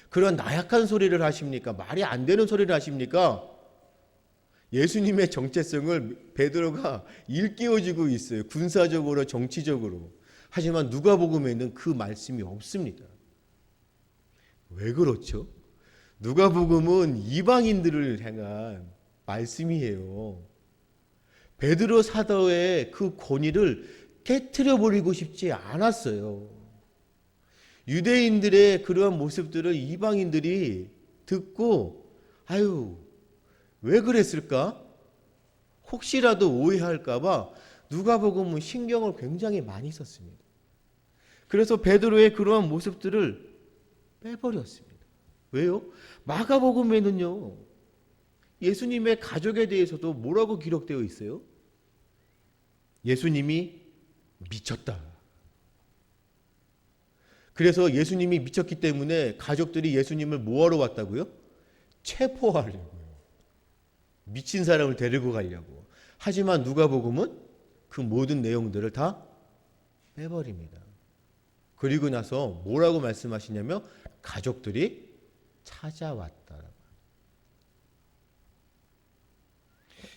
그런 나약한 소리를 하십니까? 말이 안 되는 소리를 하십니까? 예수님의 정체성을 베드로가 일깨워주고 있어요. 군사적으로, 정치적으로. 하지만 누가복음에는 그 말씀이 없습니다. 왜 그렇죠? 누가복음은 이방인들을 향한 말씀이에요. 베드로 사도의 그 권위를 깨트려 버리고 싶지 않았어요. 유대인들의 그러한 모습들을 이방인들이 듣고 아유, 왜 그랬을까? 혹시라도 오해할까 봐 누가복음은 신경을 굉장히 많이 썼습니다. 그래서 베드로의 그러한 모습들을 빼버렸습니다. 왜요? 마가복음에는요, 예수님의 가족에 대해서도 뭐라고 기록되어 있어요? 예수님이 미쳤다. 그래서 예수님이 미쳤기 때문에 가족들이 예수님을 뭐하러 왔다고요? 체포하려고요. 미친 사람을 데리고 가려고. 하지만 누가복음은 그 모든 내용들을 다 빼버립니다. 그리고 나서 뭐라고 말씀하시냐면 가족들이 찾아왔다.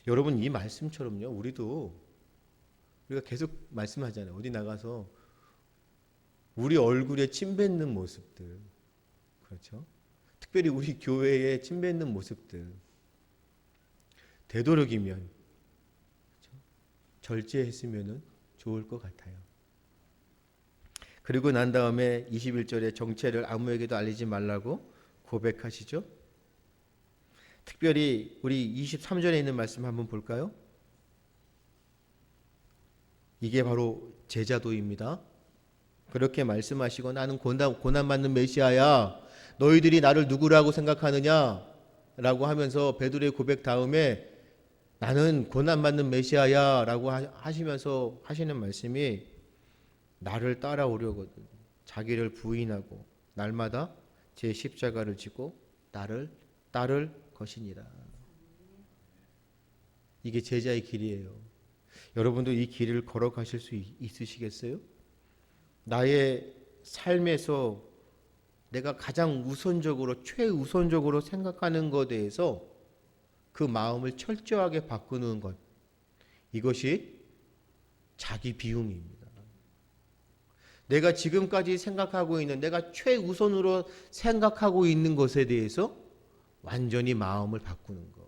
여러분, 이 말씀처럼요, 우리가 계속 말씀하잖아요. 어디 나가서 우리 얼굴에 침 뱉는 모습들, 그렇죠? 특별히 우리 교회에 침 뱉는 모습들, 되도록이면 그렇죠? 절제했으면 좋을 것 같아요. 그리고 난 다음에 21절에 정체를 아무에게도 알리지 말라고 고백하시죠. 특별히 우리 23절에 있는 말씀 한번 볼까요? 이게 바로 제자도입니다. 그렇게 말씀하시고 나는 고난받는 메시아야. 너희들이 나를 누구라고 생각하느냐? 라고 하면서 베드로의 고백 다음에 나는 고난받는 메시아야 라고 하시면서 하시는 말씀이 나를 따라오려거든 자기를 부인하고 날마다 제 십자가를 지고 나를 따를 것이니라. 이게 제자의 길이에요. 여러분도 이 길을 걸어가실 수 있으시겠어요? 나의 삶에서 내가 가장 우선적으로 최우선적으로 생각하는 것에 대해서 그 마음을 철저하게 바꾸는 것, 이것이 자기 비움입니다. 내가 지금까지 생각하고 있는, 내가 최우선으로 생각하고 있는 것에 대해서 완전히 마음을 바꾸는 것.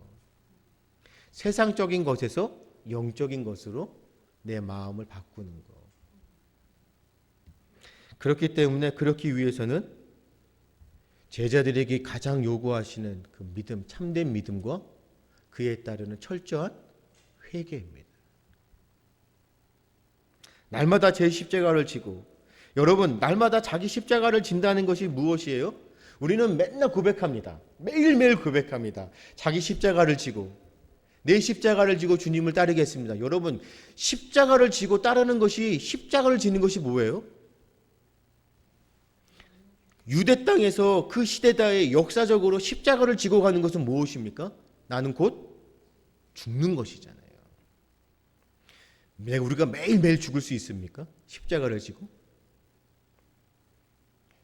세상적인 것에서 영적인 것으로 내 마음을 바꾸는 것. 그렇기 때문에 그렇기 위해서는 제자들에게 가장 요구하시는 그 믿음, 참된 믿음과 그에 따르는 철저한 회개입니다. 날마다 제 십자가를 지고, 여러분, 날마다 자기 십자가를 진다는 것이 무엇이에요? 우리는 맨날 고백합니다. 매일매일 고백합니다. 자기 십자가를 지고, 내 십자가를 지고 주님을 따르겠습니다. 여러분, 십자가를 지고 따르는 것이, 십자가를 지는 것이 뭐예요? 유대 땅에서 그 시대다에 역사적으로 십자가를 지고 가는 것은 무엇입니까? 나는 곧 죽는 것이잖아요. 우리가 매일매일 죽을 수 있습니까? 십자가를 지고?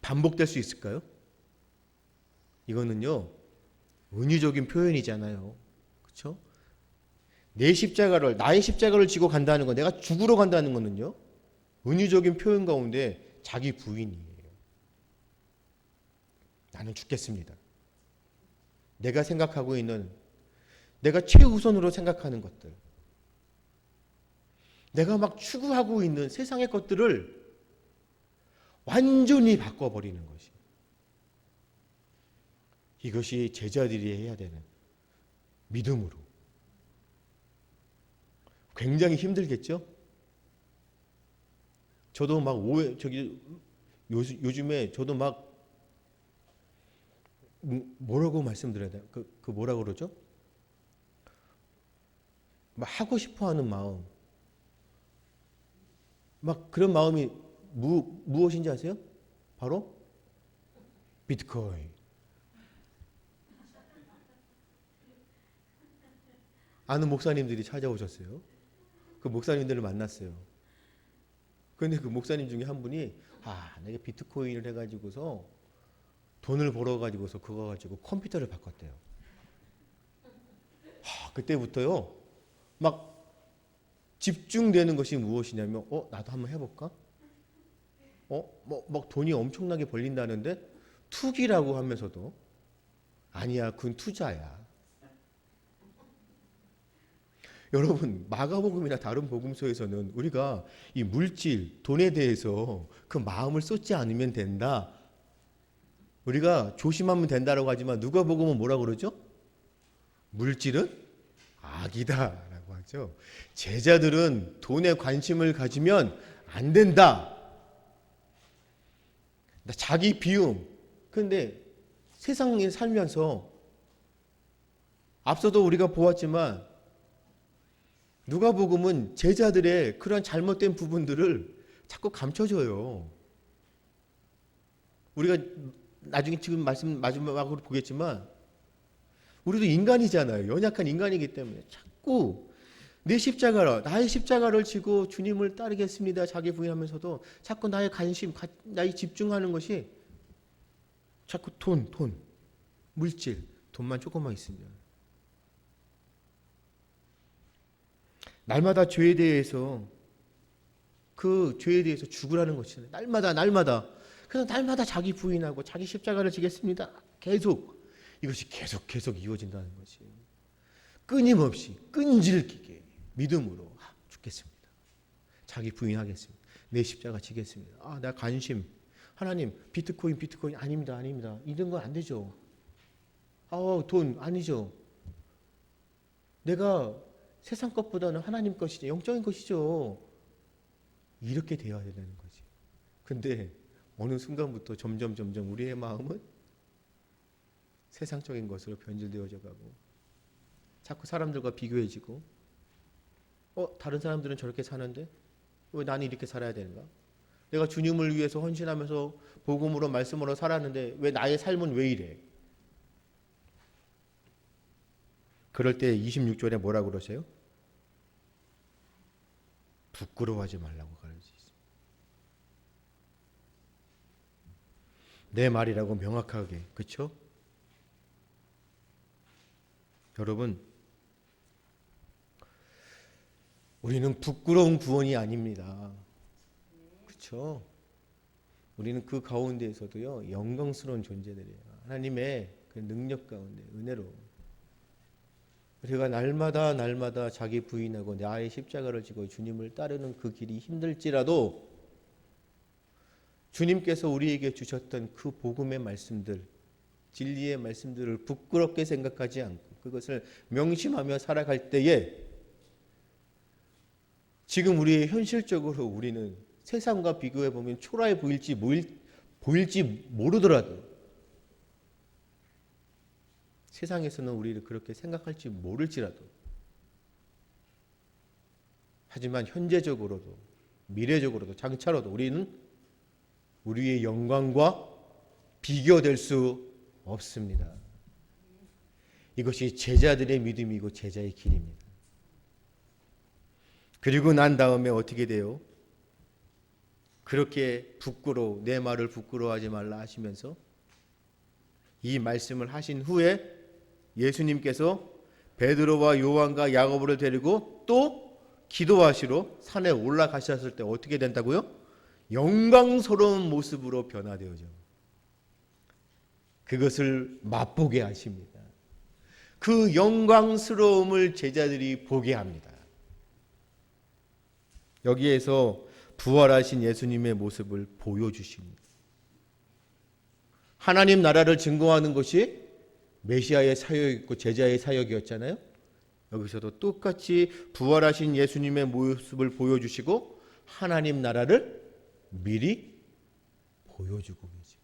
반복될 수 있을까요? 이거는요, 은유적인 표현이잖아요. 그렇죠? 나의 십자가를 지고 간다는 것, 내가 죽으러 간다는 것은요, 은유적인 표현 가운데 자기 부인이에요. 나는 죽겠습니다. 내가 생각하고 있는, 내가 최우선으로 생각하는 것들, 내가 막 추구하고 있는 세상의 것들을 완전히 바꿔버리는 것이, 이것이 제자들이 해야 되는 믿음으로. 굉장히 힘들겠죠? 저도 막 요즘에 저도 막 뭐라고 말씀드려야 돼요? 그 뭐라 그러죠? 막 하고 싶어 하는 마음. 막 그런 마음이 무엇인지 아세요? 바로 비트코인. 아는 목사님들이 찾아오셨어요. 그 목사님들을 만났어요. 그런데 그 목사님 중에 한 분이 내가 비트코인을 해가지고서 돈을 벌어가지고서 그거 가지고 컴퓨터를 바꿨대요. 그때부터요, 막 집중되는 것이 무엇이냐면, 나도 한번 해볼까? 막 돈이 엄청나게 벌린다는데 투기라고 하면서도 아니야, 그건 투자야. 여러분, 마가복음이나 다른 복음서에서는 우리가 이 물질, 돈에 대해서 그 마음을 쏟지 않으면 된다, 우리가 조심하면 된다라고 하지만 누가복음은 뭐라 그러죠? 물질은 악이다 라고 하죠. 제자들은 돈에 관심을 가지면 안 된다. 자기 비움. 그런데 세상에 살면서 앞서도 우리가 보았지만 누가복음은 제자들의 그런 잘못된 부분들을 자꾸 감춰줘요. 우리가 나중에 지금 말씀 마지막으로 보겠지만 우리도 인간이잖아요. 연약한 인간이기 때문에 자꾸 내 십자가로, 나의 십자가를 지고 주님을 따르겠습니다. 자기 부인하면서도 자꾸 나의 관심, 나의 집중하는 것이 자꾸 돈, 물질, 돈만 조금만 있으면. 날마다 죄에 대해서 그 죄에 대해서 죽으라는 것이잖아요. 날마다. 그래서 날마다 자기 부인하고 자기 십자가를 지겠습니다. 계속 이것이 계속 이어진다는 것이 끊임없이 끈질기게 믿음으로 죽겠습니다. 자기 부인하겠습니다. 내 십자가 지겠습니다. 나 관심 하나님 비트코인 아닙니다. 이런 건 안 되죠. 돈 아니죠. 내가 세상 것보다는 하나님 것이죠. 영적인 것이죠. 이렇게 되어야 되는 거지. 근데 어느 순간부터 점점 우리의 마음은 세상적인 것으로 변질되어져 가고 자꾸 사람들과 비교해지고 다른 사람들은 저렇게 사는데 왜 나는 이렇게 살아야 되는가? 내가 주님을 위해서 헌신하면서 복음으로 말씀으로 살았는데 왜 나의 삶은 왜 이래? 그럴 때 26절에 뭐라고 그러세요? 부끄러워하지 말라고 가르쳐 있습니다. 내 말이라고 명확하게, 그렇죠? 여러분, 우리는 부끄러운 구원이 아닙니다. 그렇죠? 우리는 그 가운데에서도요 영광스러운 존재들이에요. 하나님의 그 능력 가운데 은혜로 우리가 날마다 자기 부인하고 나의 십자가를 지고 주님을 따르는 그 길이 힘들지라도 주님께서 우리에게 주셨던 그 복음의 말씀들, 진리의 말씀들을 부끄럽게 생각하지 않고 그것을 명심하며 살아갈 때에 지금 우리의 현실적으로 우리는 세상과 비교해 보면 초라해 보일지 모르더라도 세상에서는 우리를 그렇게 생각할지 모를지라도 하지만 현재적으로도 미래적으로도 장차로도 우리는 우리의 영광과 비교될 수 없습니다. 이것이 제자들의 믿음이고 제자의 길입니다. 그리고 난 다음에 어떻게 돼요? 그렇게 내 말을 부끄러워하지 말라 하시면서 이 말씀을 하신 후에 예수님께서 베드로와 요한과 야고보를 데리고 또 기도하시러 산에 올라가셨을 때 어떻게 된다고요? 영광스러운 모습으로 변화되어져. 그것을 맛보게 하십니다. 그 영광스러움을 제자들이 보게 합니다. 여기에서 부활하신 예수님의 모습을 보여주십니다. 하나님 나라를 증거하는 것이 메시아의 사역이었고 제자의 사역이었잖아요. 여기서도 똑같이 부활하신 예수님의 모습을 보여주시고 하나님 나라를 미리 보여주고 계십니다.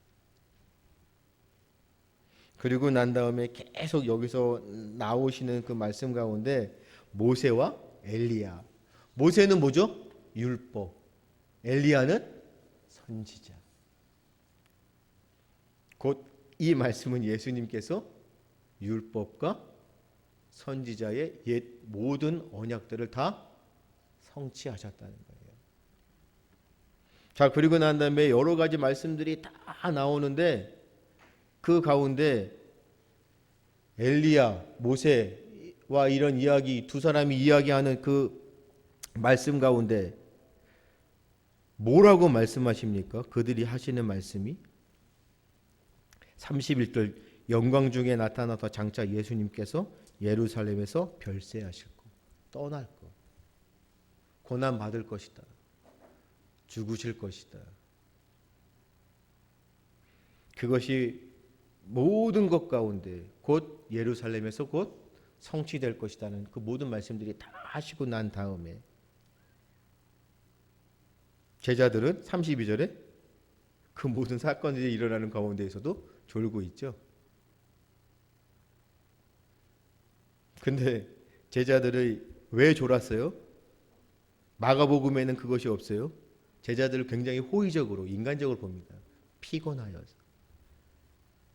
그리고 난 다음에 계속 여기서 나오시는 그 말씀 가운데 모세와 엘리야. 모세는 뭐죠? 율법. 엘리야는 선지자. 곧 이 말씀은 예수님께서 율법과 선지자의 옛 모든 언약들을 다 성취하셨다는 거예요. 자, 그리고 난 다음에 여러 가지 말씀들이 다 나오는데 그 가운데 엘리야, 모세와 이런 이야기, 두 사람이 이야기하는 그 말씀 가운데 뭐라고 말씀하십니까? 그들이 하시는 말씀이 31절 영광 중에 나타나서 장차 예수님께서 예루살렘에서 별세하실 것, 떠날 것, 고난 받을 것이다, 죽으실 것이다. 그것이 모든 것 가운데 곧 예루살렘에서 곧 성취될 것이라는 그 모든 말씀들이 다 하시고 난 다음에 제자들은 32절에 그 모든 사건들이 일어나는 가운데에서도 졸고 있죠. 근데 제자들을 왜 졸았어요? 마가복음에는 그것이 없어요. 제자들을 굉장히 호의적으로 인간적으로 봅니다. 피곤하여서.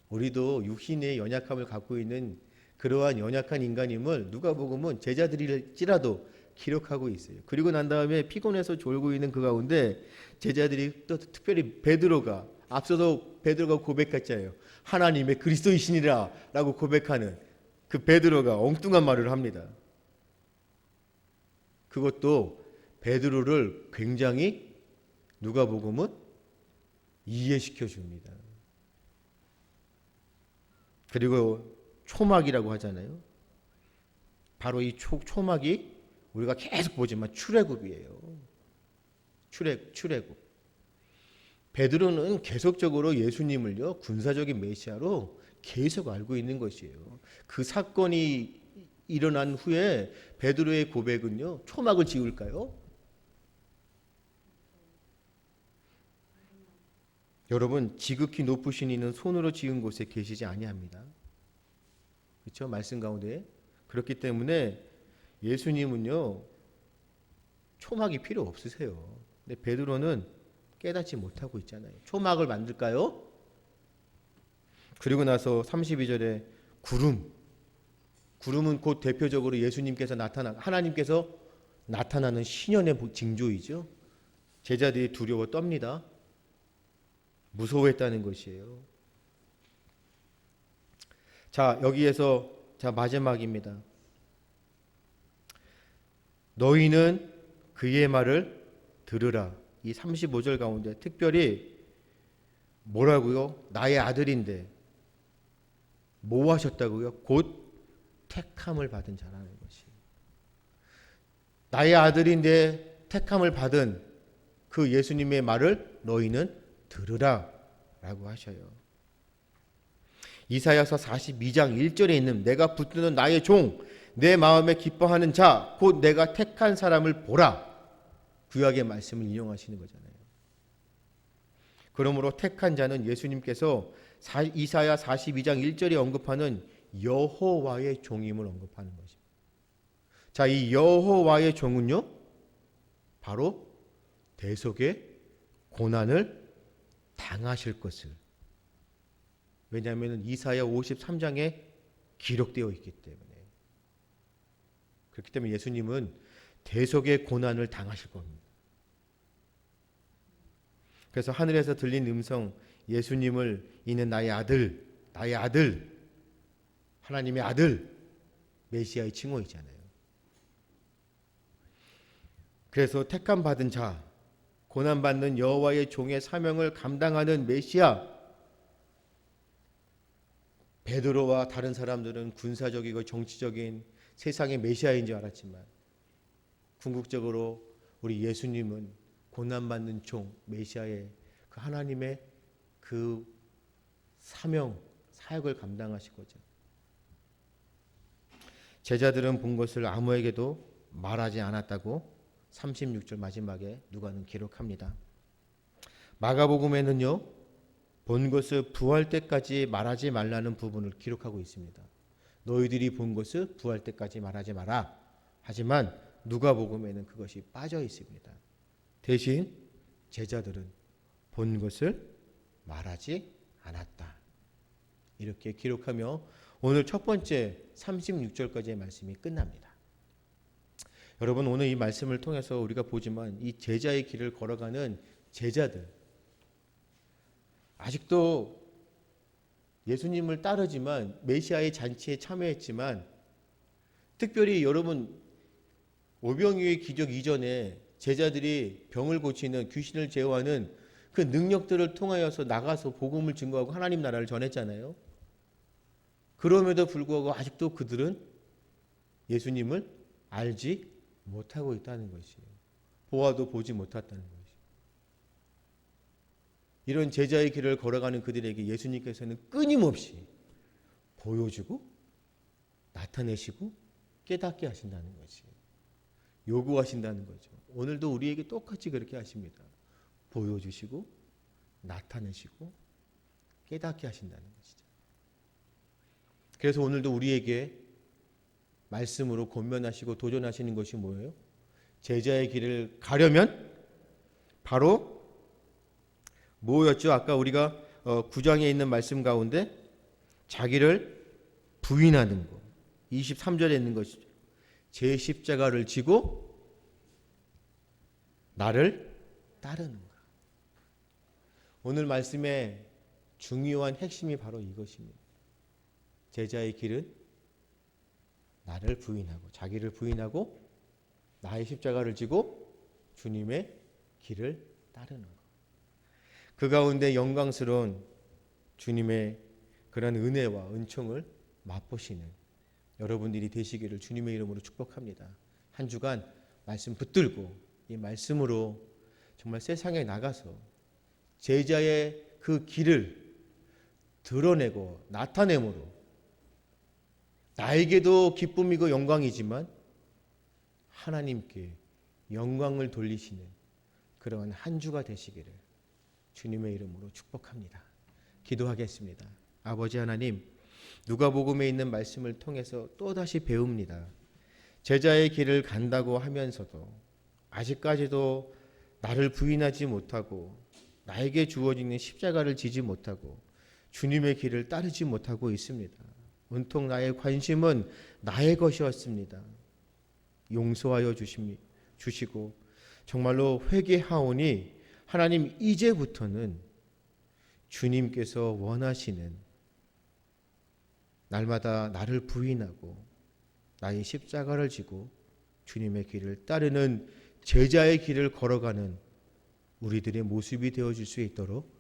우리도 육신의 연약함을 갖고 있는 그러한 연약한 인간임을 누가복음은 제자들일지라도 기록하고 있어요. 그리고 난 다음에 피곤해서 졸고 있는 그 가운데 제자들이 또 특별히 베드로가 앞서도 베드로가 고백했잖아요. 하나님의 그리스도이시니라 라고 고백하는 그 베드로가 엉뚱한 말을 합니다. 그것도 베드로를 굉장히 누가복음은 이해시켜 줍니다. 그리고 초막이라고 하잖아요. 바로 이 초막이 우리가 계속 보지만 출애굽이에요. 출애굽. 베드로는 계속적으로 예수님을요 군사적인 메시아로 계속 알고 있는 것이에요. 그 사건이 일어난 후에 베드로의 고백은요 초막을 지을까요? 여러분 지극히 높으신 이는 손으로 지은 곳에 계시지 아니합니다. 그렇죠? 말씀 가운데. 그렇기 때문에 예수님은요 초막이 필요 없으세요. 근데 베드로는 깨닫지 못하고 있잖아요. 초막을 만들까요? 그리고 나서 32절에 구름은 곧 대표적으로 예수님께서 하나님께서 나타나는 신현의 징조이죠. 제자들이 두려워 떱니다. 무서워했다는 것이에요. 자, 여기에서 마지막입니다. 너희는 그의 말을 들으라. 이 35절 가운데 특별히 뭐라고요? 나의 아들인데 뭐 하셨다고요? 곧 택함을 받은 자라는 것이. 나의 아들인데 택함을 받은 그 예수님의 말을 너희는 들으라 라고 하셔요. 이사야서 42장 1절에 있는 내가 붙드는 나의 종 내 마음에 기뻐하는 자 곧 내가 택한 사람을 보라. 구약의 말씀을 인용하시는 거잖아요. 그러므로 택한 자는 예수님께서 이사야 42장 1절에 언급하는 여호와의 종임을 언급하는 것입니다. 자, 이 여호와의 종은요 바로 대속의 고난을 당하실 것을. 왜냐하면 이사야 53장에 기록되어 있기 때문에. 그렇기 때문에 예수님은 대속의 고난을 당하실 겁니다. 그래서 하늘에서 들린 음성 예수님을 이는 나의 아들 하나님의 아들 메시아의 칭호이잖아요. 그래서 택함 받은 자 고난받는 여호와의 종의 사명을 감당하는 메시아. 베드로와 다른 사람들은 군사적이고 정치적인 세상의 메시아인 줄 알았지만 궁극적으로 우리 예수님은 고난받는 종 메시아의 그 하나님의 그 사역을 감당하시고자 제자들은 본 것을 아무에게도 말하지 않았다고 36절 마지막에 누가는 기록합니다. 마가복음에는요 본 것을 부활 때까지 말하지 말라는 부분을 기록하고 있습니다. 너희들이 본 것을 부활 때까지 말하지 마라. 하지만 누가복음에는 그것이 빠져 있습니다. 대신 제자들은 본 것을 말하지 않았다. 이렇게 기록하며 오늘 첫 번째 36절까지의 말씀이 끝납니다. 여러분 오늘 이 말씀을 통해서 우리가 보지만 이 제자의 길을 걸어가는 제자들 아직도 예수님을 따르지만 메시아의 잔치에 참여했지만 특별히 여러분 오병이어의 기적 이전에 제자들이 병을 고치는 귀신을 제어하는 그 능력들을 통하여서 나가서 복음을 증거하고 하나님 나라를 전했잖아요. 그럼에도 불구하고 아직도 그들은 예수님을 알지 못하고 있다는 것이에요. 보아도 보지 못했다는 것이에요. 이런 제자의 길을 걸어가는 그들에게 예수님께서는 끊임없이 보여주고 나타내시고 깨닫게 하신다는 것이에요. 요구하신다는 거죠. 오늘도 우리에게 똑같이 그렇게 하십니다. 보여주시고 나타내시고 깨닫게 하신다는 것이죠. 그래서 오늘도 우리에게 말씀으로 권면하시고 도전하시는 것이 뭐예요? 제자의 길을 가려면 바로 뭐였죠? 아까 우리가 9장에 있는 말씀 가운데 자기를 부인하는 것, 23절에 있는 것이죠. 제 십자가를 지고 나를 따르는 것. 오늘 말씀의 중요한 핵심이 바로 이것입니다. 제자의 길은 나를 부인하고, 자기를 부인하고 나의 십자가를 지고 주님의 길을 따르는 것. 그 가운데 영광스러운 주님의 그런 은혜와 은총을 맛보시는 여러분들이 되시기를 주님의 이름으로 축복합니다. 한 주간 말씀 붙들고 이 말씀으로 정말 세상에 나가서 제자의 그 길을 드러내고 나타내므로 나에게도 기쁨이고 영광이지만 하나님께 영광을 돌리시는 그러한 한 주가 되시기를 주님의 이름으로 축복합니다. 기도하겠습니다. 아버지 하나님, 누가복음에 있는 말씀을 통해서 또다시 배웁니다. 제자의 길을 간다고 하면서도 아직까지도 나를 부인하지 못하고 나에게 주어지는 십자가를 지지 못하고 주님의 길을 따르지 못하고 있습니다. 온통 나의 관심은 나의 것이었습니다. 용서하여 주시고 정말로 회개하오니 하나님 이제부터는 주님께서 원하시는 날마다 나를 부인하고 나의 십자가를 지고 주님의 길을 따르는 제자의 길을 걸어가는 우리들의 모습이 되어질 수 있도록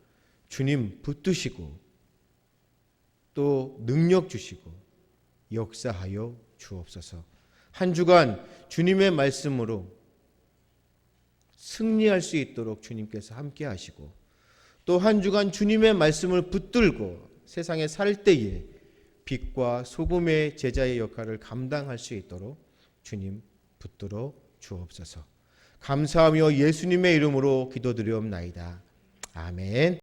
주님 붙드시고 또 능력 주시고 역사하여 주옵소서. 한 주간 주님의 말씀으로 승리할 수 있도록 주님께서 함께 하시고 또 한 주간 주님의 말씀을 붙들고 세상에 살 때에 빛과 소금의 제자의 역할을 감당할 수 있도록 주님 붙들어 주옵소서. 감사하며 예수님의 이름으로 기도드리옵나이다. 아멘.